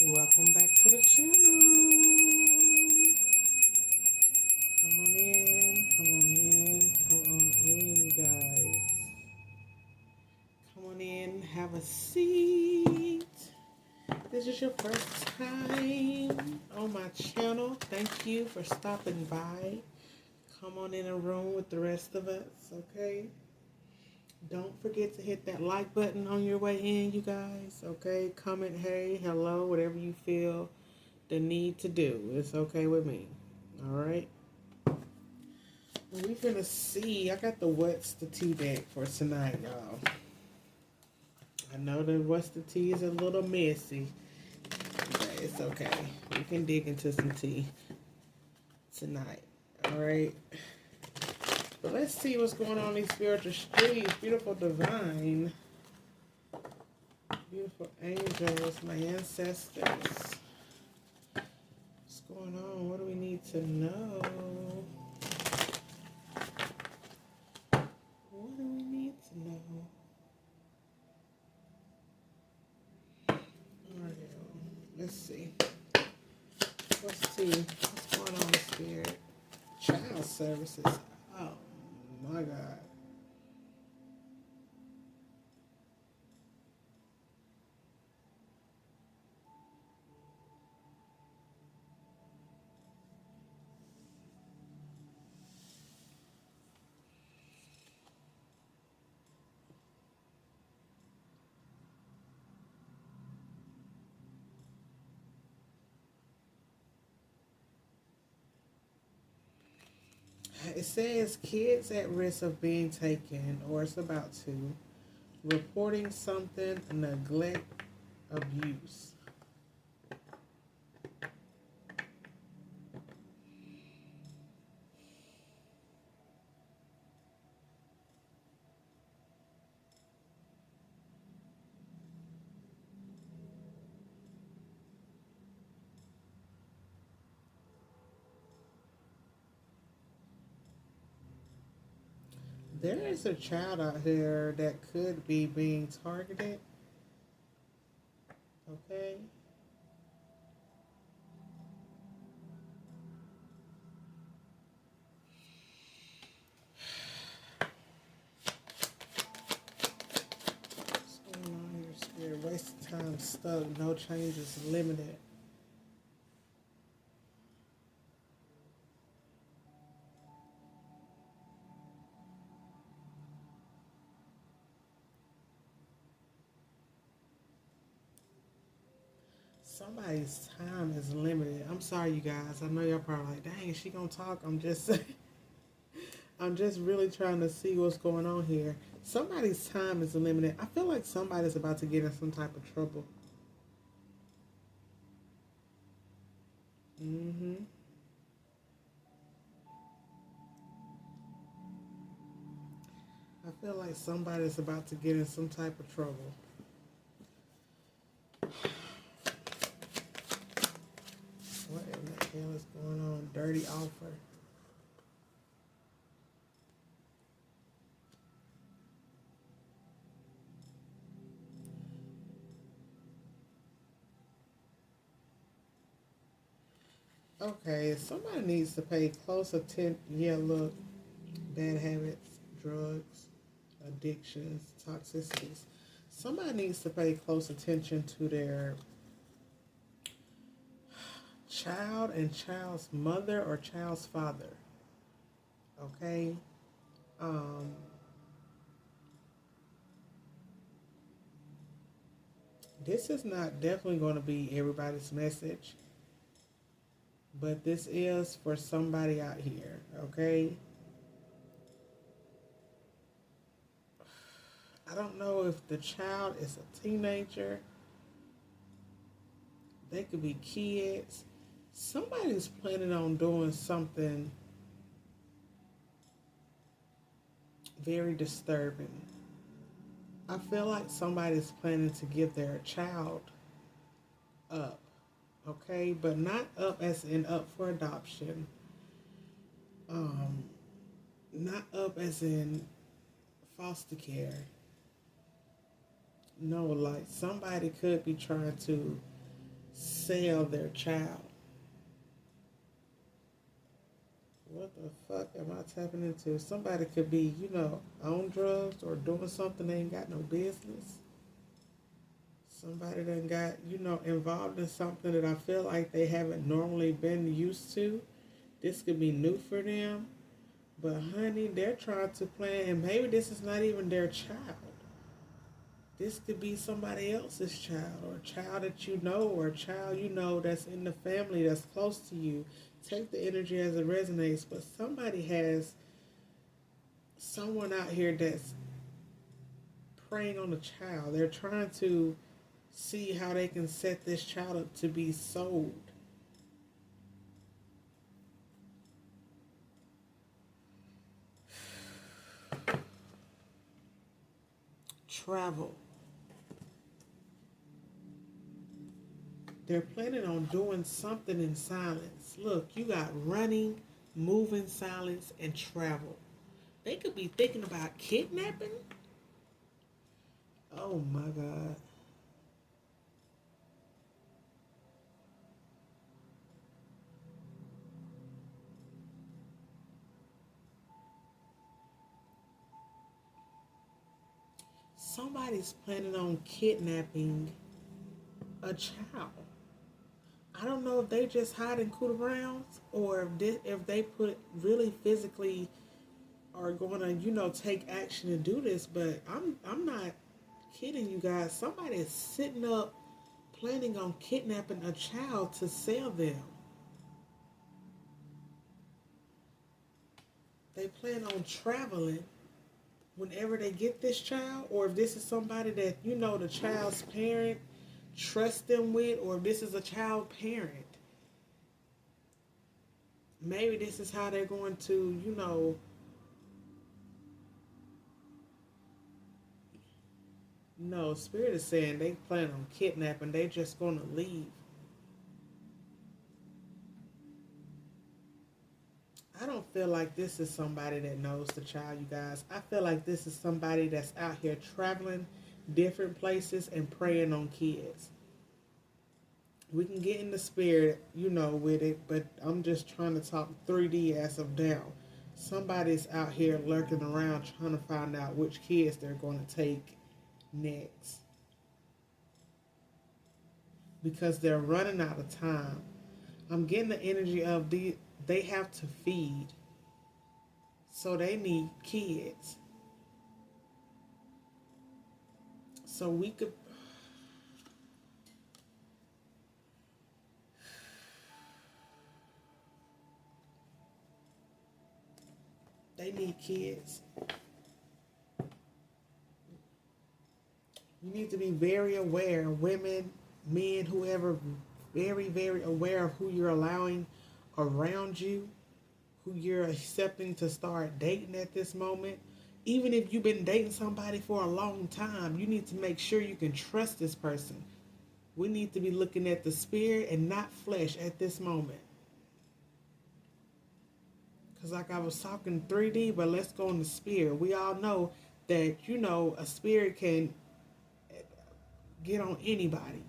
Welcome back to the channel. Come on in, come on in, come on in, you guys. Come on in, have a seat. This is your first time on my channel. Thank you for stopping by. Come on in a room with the rest of us, okay? Don't forget to hit that like button on your way in, you guys, okay? Comment, hey, hello, whatever you feel the need to do. It's okay with me, all right? We're gonna see. I got the what's the tea deck for tonight, y'all. I know the what's the tea is a little messy, but it's okay. We can dig into some tea tonight, all right? But let's see what's going on in these spiritual streets. Beautiful divine. Beautiful angels, my ancestors. What's going on? What do we need to know? What do we need to know? Alright, let's see. Let's see. What's going on, Spirit? Child services. Oh, my God. It says kids at risk of being taken, or it's about to, reporting something, neglect, abuse. There is a child out here that could be being targeted, okay? What's going on here, Spirit? Wasted time, stuck, no changes, limited. Somebody's time is limited. I'm sorry, you guys. I know y'all probably like, dang, is she gonna talk? I'm just, I'm just really trying to see what's going on here. Somebody's time is limited. I feel like somebody's about to get in some type of trouble. Mm-hmm. I feel like somebody's about to get in some type of trouble. What in the hell is going on? Dirty offer. Okay, somebody needs to pay close attention. Yeah, look, bad habits, drugs, addictions, toxicities. Somebody needs to pay close attention to their child and child's mother or child's father. Okay? Um, this is not definitely going to be everybody's message, but this is for somebody out here. Okay? I don't know if the child is a teenager. They could be kids. Somebody's planning on doing something very disturbing. I feel like somebody's planning to give their child up, okay? But not up as in up for adoption. Um, Not up as in foster care. No, like somebody could be trying to sell their child. What the fuck am I tapping into? Somebody could be, on drugs or doing something they ain't got no business. Somebody done got, involved in something that I feel like they haven't normally been used to. This could be new for them. But honey, they're trying to plan, and maybe this is not even their child. This could be somebody else's child, or a child that you know, or a child you know that's in the family that's close to you. Take the energy as it resonates, but somebody has someone out here that's preying on the child. They're trying to see how they can set this child up to be sold. Travel. They're planning on doing something in silence. Look, you got running, moving silence, and travel. They could be thinking about kidnapping. Oh my God. Somebody's planning on kidnapping a child. I don't know if they just hide in Cooter Browns, or if they put really physically are going to, take action and do this. But I'm not kidding you guys. Somebody is sitting up planning on kidnapping a child to sell them. They plan on traveling whenever they get this child, or if this is somebody that the child's parent trust them with, or if this is a child parent, maybe this is how they're going to no, Spirit is saying they plan on kidnapping. They just going to leave. I don't feel like this is somebody that knows the child, you guys. I feel like this is somebody that's out here traveling different places and preying on kids. We can get in the spirit, with it, but I'm just trying to talk 3D as of now. Somebody's out here lurking around trying to find out which kids they're going to take next, because they're running out of time. I'm getting the energy of they have to feed, so they need kids. So we could. They need kids. You need to be very aware, women, men, whoever, very, very aware of who you're allowing around you, who you're accepting to start dating at this moment. Even if you've been dating somebody for a long time, you need to make sure you can trust this person. We need to be looking at the spirit and not flesh at this moment. Because like I was talking 3D, but let's go in the spirit. We all know that, a spirit can get on anybody.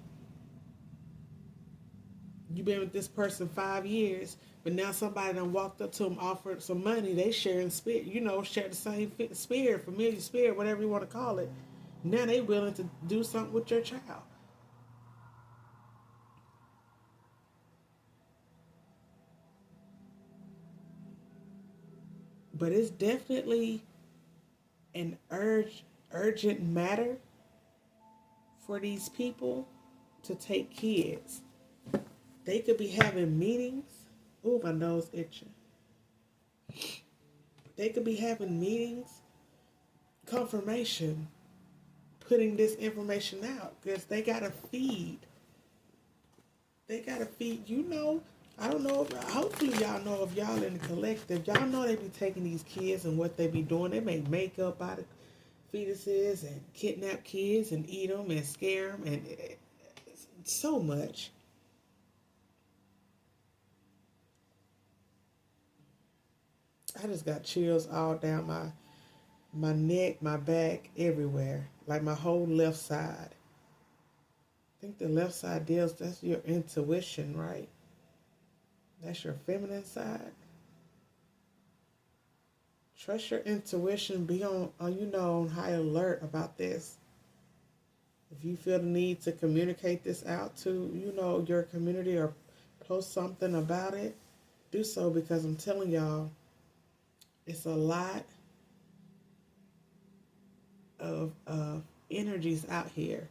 You've been with this person 5 years, but now somebody done walked up to them, offered some money. They sharing spirit, share the same spirit, familiar spirit, whatever you want to call it. Now they willing to do something with your child. But it's definitely an urgent matter for these people to take kids. They could be having meetings. Ooh, my nose itching. They could be having meetings, confirmation, putting this information out, because they gotta feed. They gotta feed. I don't know. Hopefully, y'all know, if y'all in the collective, y'all know they be taking these kids and what they be doing. They make makeup out of fetuses and kidnap kids and eat them and scare them, and so much. I just got chills all down my neck, my back, everywhere, like my whole left side. I think the left side deals, that's your intuition, right? That's your feminine side. Trust your intuition. Be on high alert about this. If you feel the need to communicate this out to, your community or post something about it, do so, because I'm telling y'all, it's a lot of energies out here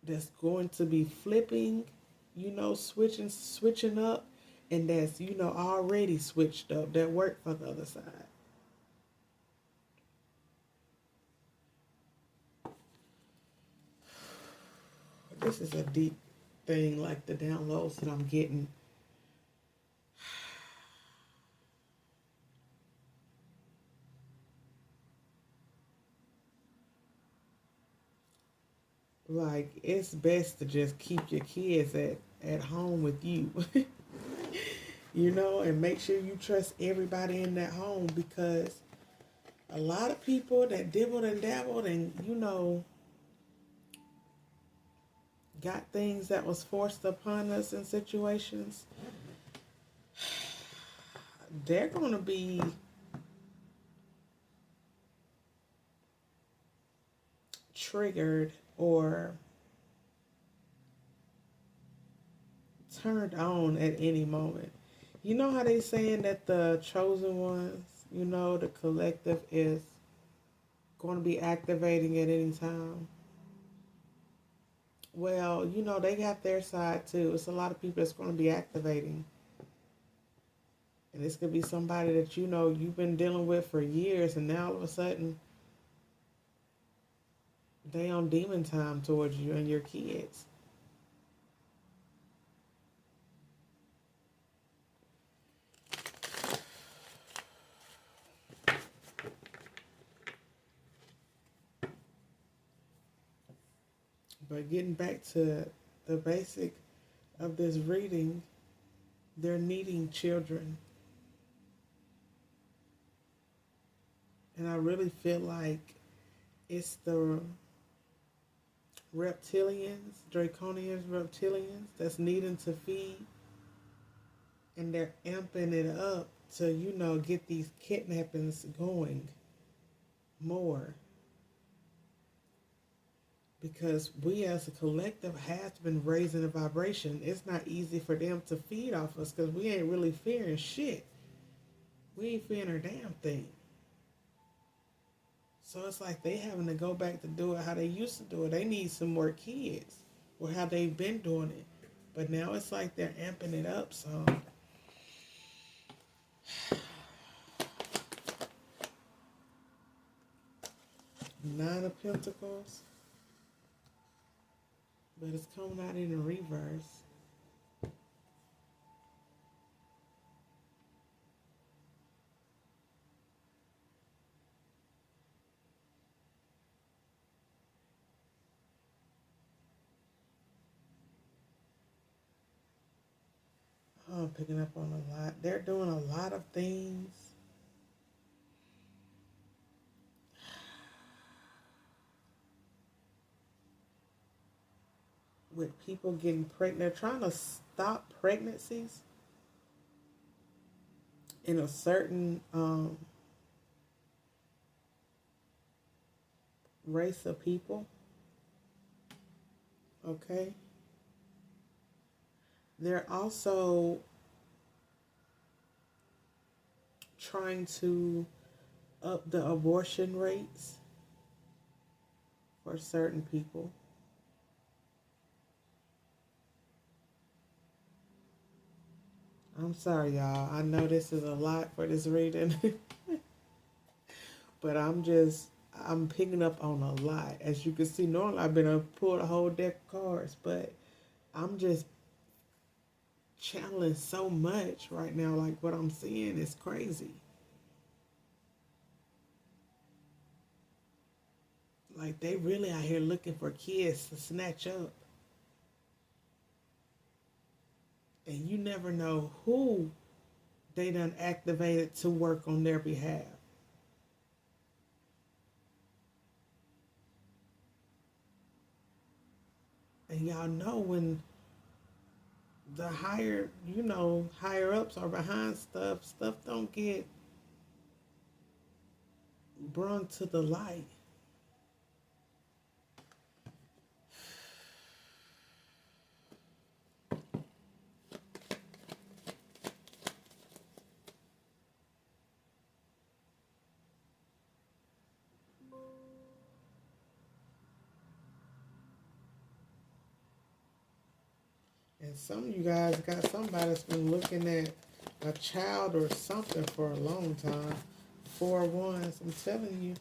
that's going to be flipping, switching up, and that's, already switched up, that work for the other side. This is a deep thing, like the downloads that I'm getting. Like, it's best to just keep your kids at home with you. And make sure you trust everybody in that home, because a lot of people that dibbled and dabbled and, got things that was forced upon us in situations, they're going to be triggered or turned on at any moment. You know how they saying that the chosen ones, the collective is going to be activating at any time? Well, they got their side too. It's a lot of people that's going to be activating. And this could be somebody that you've been dealing with for years, and now all of a sudden they on demon time towards you and your kids. But getting back to the basic of this reading, they're needing children. And I really feel like it's the reptilians, draconians, reptilians, that's needing to feed. And they're amping it up to, get these kidnappings going more. Because we as a collective have been raising the vibration. It's not easy for them to feed off us, because we ain't really fearing shit. We ain't fearing a damn thing. So it's like they having to go back to do it how they used to do it. They need some more kids, or how they've been doing it. But now it's like they're amping it up. So Nine of Pentacles, but it's coming out in the reverse. Oh, I'm picking up on a lot. They're doing a lot of things with people getting pregnant. They're trying to stop pregnancies in a certain race of people. Okay? They're also trying to up the abortion rates for certain people. I'm sorry, y'all. I know this is a lot for this reading, but I'm picking up on a lot. As you can see, normally I've been pulled a whole deck of cards, but I'm just channeling so much right now. Like, what I'm seeing is crazy. Like, they really out here looking for kids to snatch up. And you never know who they done activated to work on their behalf. And y'all know when the higher ups are behind stuff don't get brung to the light. And some of you guys got somebody that's been looking at a child or something for a long time. 4 1s, I'm telling you,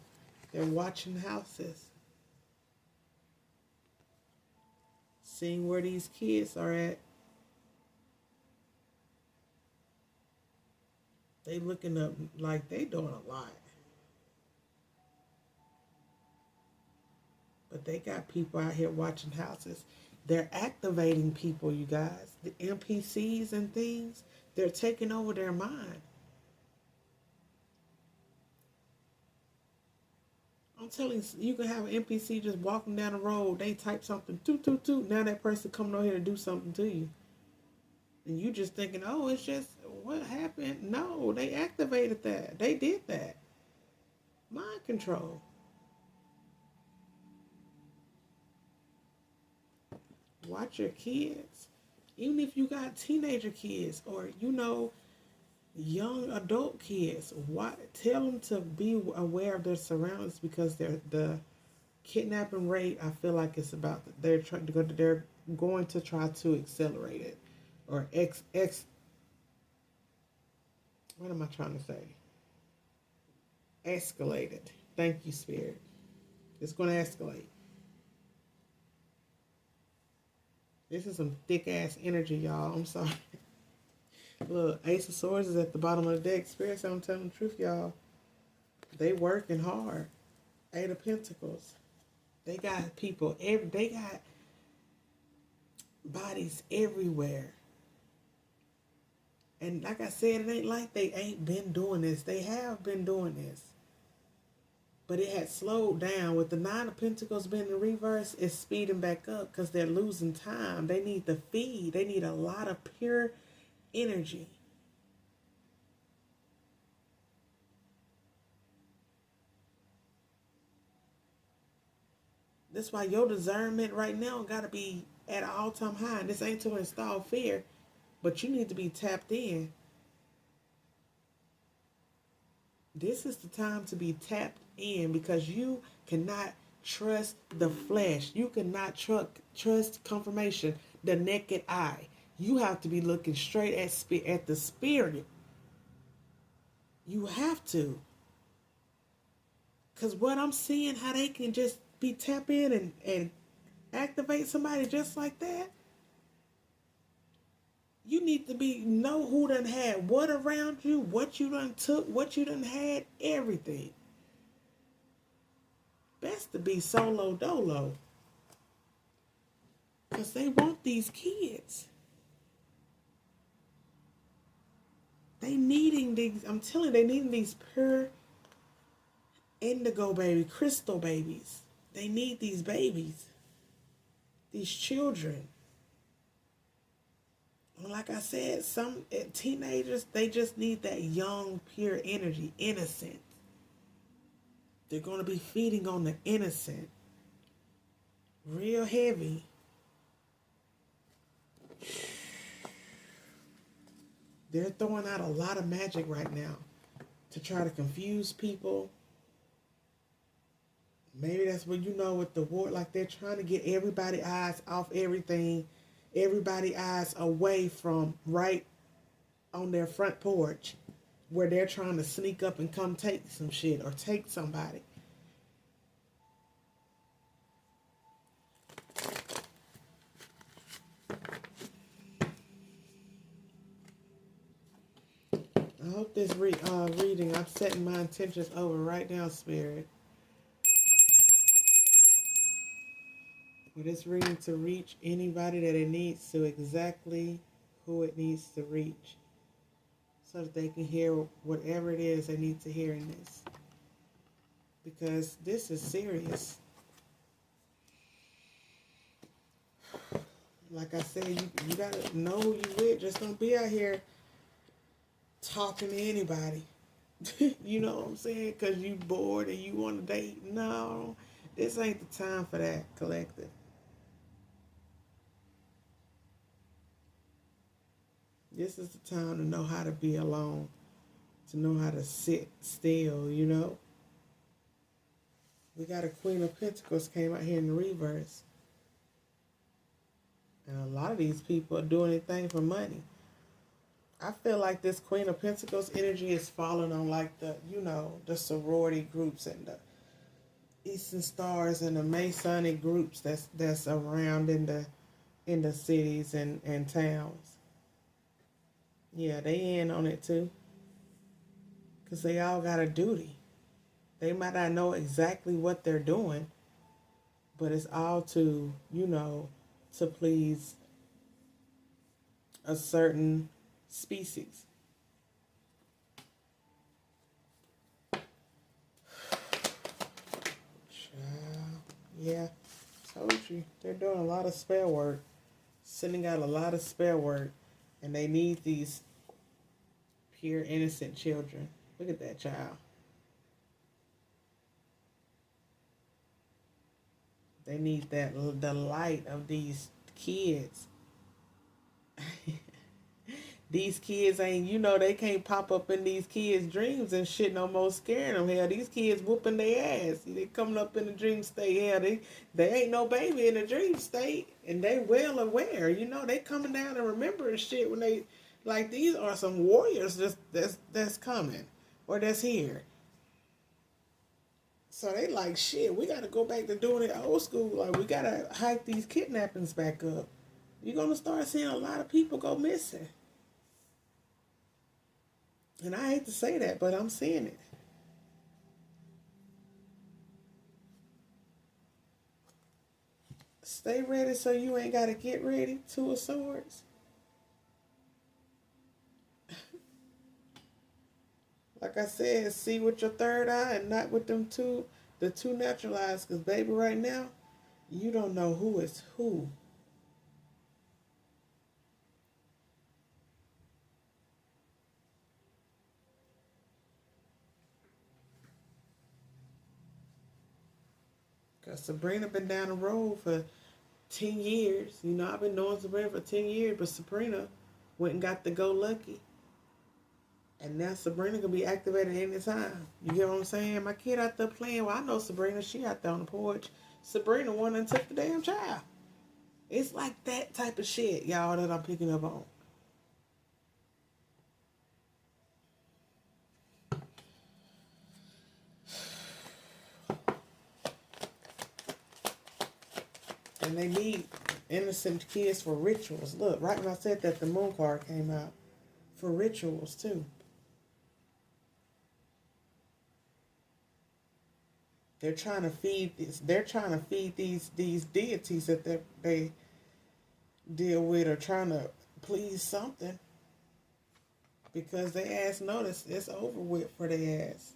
they're watching houses, seeing where these kids are at. They looking up like they doing a lot. But they got people out here watching houses. They're activating people, you guys. The NPCs and things, they're taking over their mind. I'm telling you, you can have an NPC just walking down the road. They type something, toot, toot, toot. Now that person coming over here to do something to you. And you just thinking, oh, it's just, what happened? No, they activated that. They did that. Mind control. Watch your kids. Even if you got teenager kids or, young adult kids, tell them to be aware of their surroundings because the kidnapping rate, I feel like it's about, they're going to try to accelerate it or what am I trying to say? Escalate it. Thank you, Spirit. It's going to escalate. This is some thick ass energy, y'all. I'm sorry. Look, Ace of Swords is at the bottom of the deck. Spirit said I'm telling the truth, y'all. They working hard. 8 of Pentacles. They got people. They got bodies everywhere. And like I said, it ain't like they ain't been doing this. They have been doing this. But it had slowed down. With the 9 of Pentacles being in reverse, it's speeding back up because they're losing time. They need the feed. They need a lot of pure energy. That's why your discernment right now got to be at an all-time high. And this ain't to install fear, but you need to be tapped in. This is the time to be tapped in because you cannot trust the flesh. You cannot trust confirmation, the naked eye. You have to be looking straight at the spirit. You have to. Because what I'm seeing, how they can just be tap in and activate somebody just like that. You need to know who done had what around you, what you done took, what you done had, everything. Best to be solo dolo. Because they want these kids. They needing these, I'm telling you, they needing these pure indigo baby, crystal babies. They need these babies. These children. And like I said, some teenagers, they just need that young, pure energy, innocent. They're going to be feeding on the innocent. Real heavy. They're throwing out a lot of magic right now to try to confuse people. Maybe that's what with the war, like they're trying to get everybody's eyes off everything, everybody's eyes away from right on their front porch where they're trying to sneak up and come take some shit or take somebody. I hope this reading, I'm setting my intentions over right now, Spirit. For this reading to reach anybody that it needs to, exactly who it needs to reach, so that they can hear whatever it is they need to hear in this. Because this is serious. Like I said, you gotta know who you with. Just don't be out here talking to anybody. You know what I'm saying? Because you bored and you want to date. No, this ain't the time for that, collective. This is the time to know how to be alone, to know how to sit still, you know? We got a Queen of Pentacles came out here in the reverse. And a lot of these people are doing anything for money. I feel like this Queen of Pentacles energy is falling on like the, the sorority groups and the Eastern Stars and the Masonic groups that's around in the cities and towns. Yeah, they in on it too. Because they all got a duty. They might not know exactly what they're doing, but it's all to, to please a certain species. Child. Yeah, told you. They're doing a lot of spell work, sending out a lot of spell work, and they need these pure, innocent children. Look at that child. They need the light of these kids. These kids ain't, they can't pop up in these kids' dreams and shit no more scaring them. Hell, these kids whooping their ass. They coming up in the dream state. Hell, they ain't no baby in the dream state. And they well aware. They coming down and remembering shit when they, like, these are some warriors that's coming. Or that's here. So they like, shit, we got to go back to doing it old school. Like, we got to hike these kidnappings back up. You're going to start seeing a lot of people go missing. And I hate to say that, but I'm seeing it. Stay ready so you ain't got to get ready. Two of Swords. Like I said, see with your third eye and not with the two natural eyes. Because, baby, right now, you don't know who is who. Because Sabrina been down the road for 10 years. I've been knowing Sabrina for 10 years, but Sabrina went and got the go lucky. And now Sabrina can be activated anytime. You get what I'm saying? My kid out there playing. Well, I know Sabrina. She out there on the porch. Sabrina won and took the damn child. It's like that type of shit, y'all, that I'm picking up on. And they need innocent kids for rituals. Look, right when I said that, the moon card came out. For rituals, too. They're trying to feed this. They're trying to feed these deities that they deal with, or trying to please something, because they ass notice it's over with for their ass.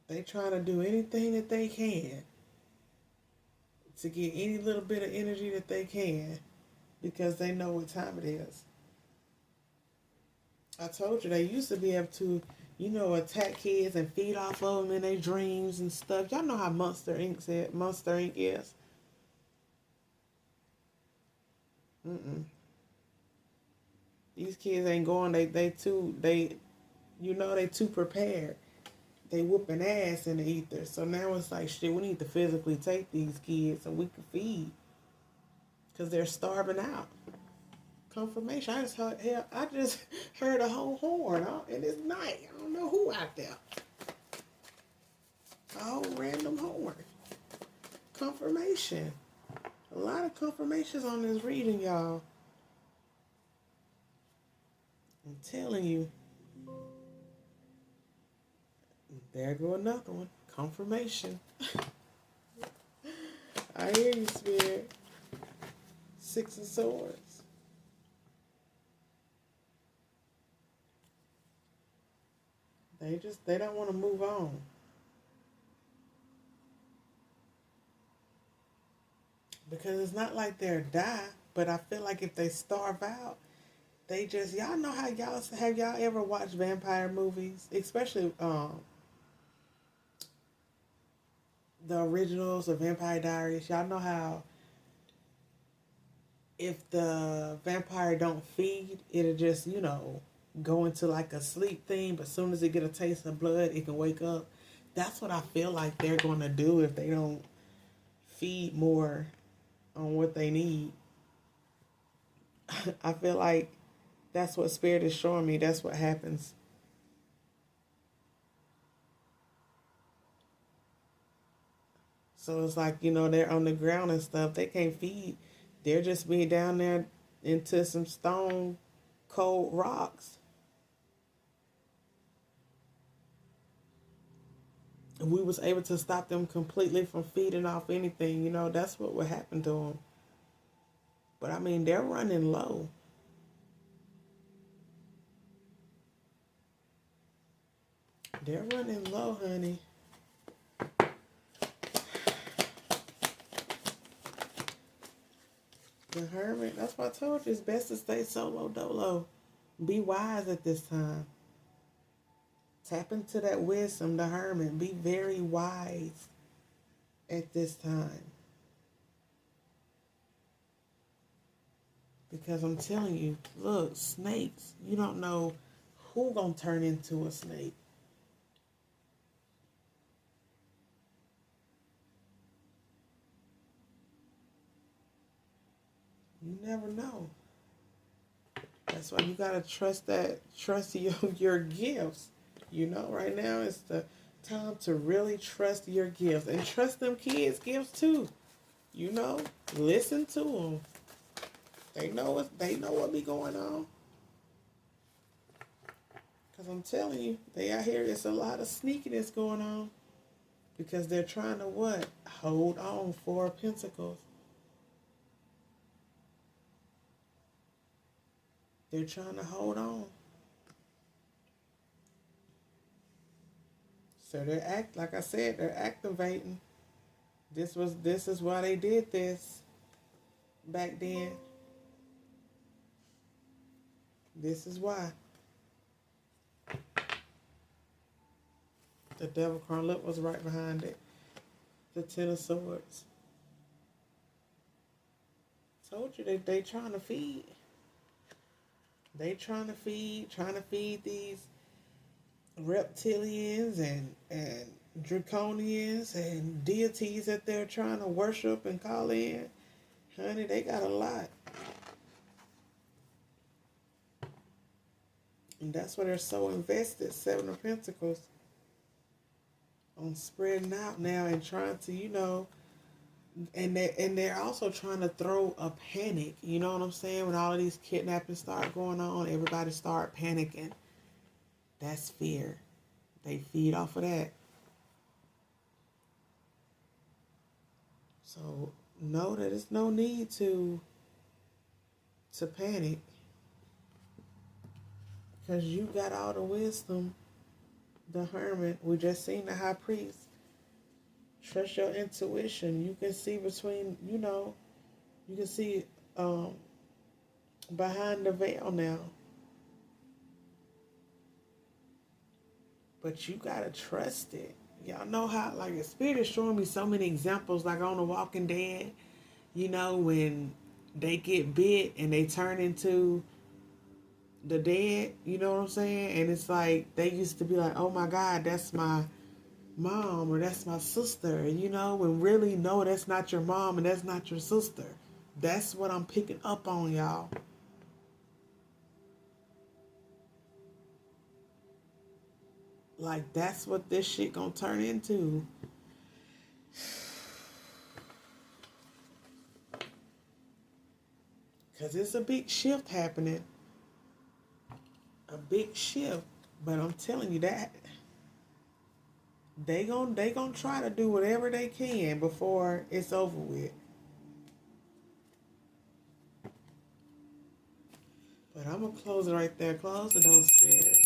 They trying to do anything that they can to get any little bit of energy that they can, because they know what time it is. I told you they used to be able to, attack kids and feed off of them in their dreams and stuff. Y'all know how Monster Inc. is. Mm-mm. These kids ain't going. They too prepared. They whooping ass in the ether. So now it's like, shit, we need to physically take these kids so we can feed, because they're starving out. Confirmation. I just heard a whole horn, and it's night. I don't know who out there. A whole random horn. Confirmation. A lot of confirmations on this reading, y'all. I'm telling you. There go another one. Confirmation. I hear you, Spirit. Six of Swords. They don't want to move on. Because it's not like they're die, but I feel like if they starve out, they just y'all know how y'all have y'all ever watched vampire movies, especially the originals of Vampire Diaries. Y'all know how if the vampire don't feed, it'll just go into like a sleep thing. But as soon as it get a taste of blood, it can wake up. That's what I feel like they're going to do if they don't feed more on what they need. I feel like that's what Spirit is showing me. That's what happens. So it's like, they're on the ground and stuff. They can't feed. They're just being down there into some stone cold rocks. And we was able to stop them completely from feeding off anything. That's what would happen to them. But I mean, they're running low. They're running low, honey. The Hermit, that's why I told you it's best to stay solo dolo. Be wise at this time. Tap into that wisdom, the Hermit. Be very wise at this time. Because I'm telling you, look, snakes, you don't know who gonna turn into a snake. You never know. That's why you gotta trust your gifts. Right now it's the time to really trust your gifts and trust them kids' gifts too. Listen to them. They know what be going on. Cause I'm telling you, they out here. It's a lot of sneakiness going on because they're trying to what? Hold on for Pentacles. They're trying to hold on. So like I said, they're activating. This is why they did this back then. This is why. The Devil Crown Lip was right behind it. The Ten of Swords. Told you they trying to feed. They trying to feed these reptilians and draconians and deities that they're trying to worship and call in. Honey, they got a lot. And that's why they're so invested, Seven of Pentacles, on spreading out now and trying to, and they're also trying to throw a panic. You know what I'm saying? When all of these kidnappings start going on, everybody start panicking. That's fear. They feed off of that. So know that there's no need to panic. Because you got all the wisdom. The Hermit. We just seen the High Priest. Trust your intuition. You can see between, you can see behind the veil now. But you gotta trust it. Y'all know how, like, the Spirit is showing me so many examples, like on The Walking Dead, when they get bit and they turn into the dead, you know what I'm saying? And it's like, they used to be like, oh my God, that's my mom or that's my sister, when really, no, that's not your mom and that's not your sister. That's what I'm picking up on, y'all. Like, that's what this shit gonna turn into. Because it's a big shift happening. A big shift. But I'm telling you that they gonna try to do whatever they can before it's over with. But I'm gonna close it right there. Close the door, Spirit.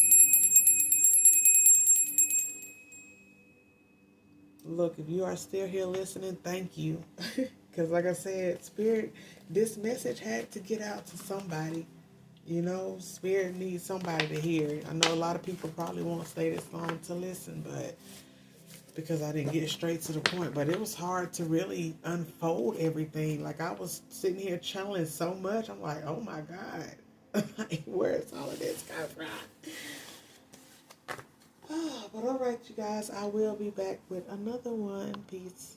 Look, if you are still here listening, thank you. Because because like I said, Spirit, this message had to get out to somebody. You know, Spirit needs somebody to hear it. I know a lot of people probably won't stay this long to listen, but because I didn't get straight to the point. But it was hard to really unfold everything. Like I was sitting here channeling so much. I'm like, oh my God, like, where's all of this come from? Oh, but all right, you guys, I will be back with another one. Peace.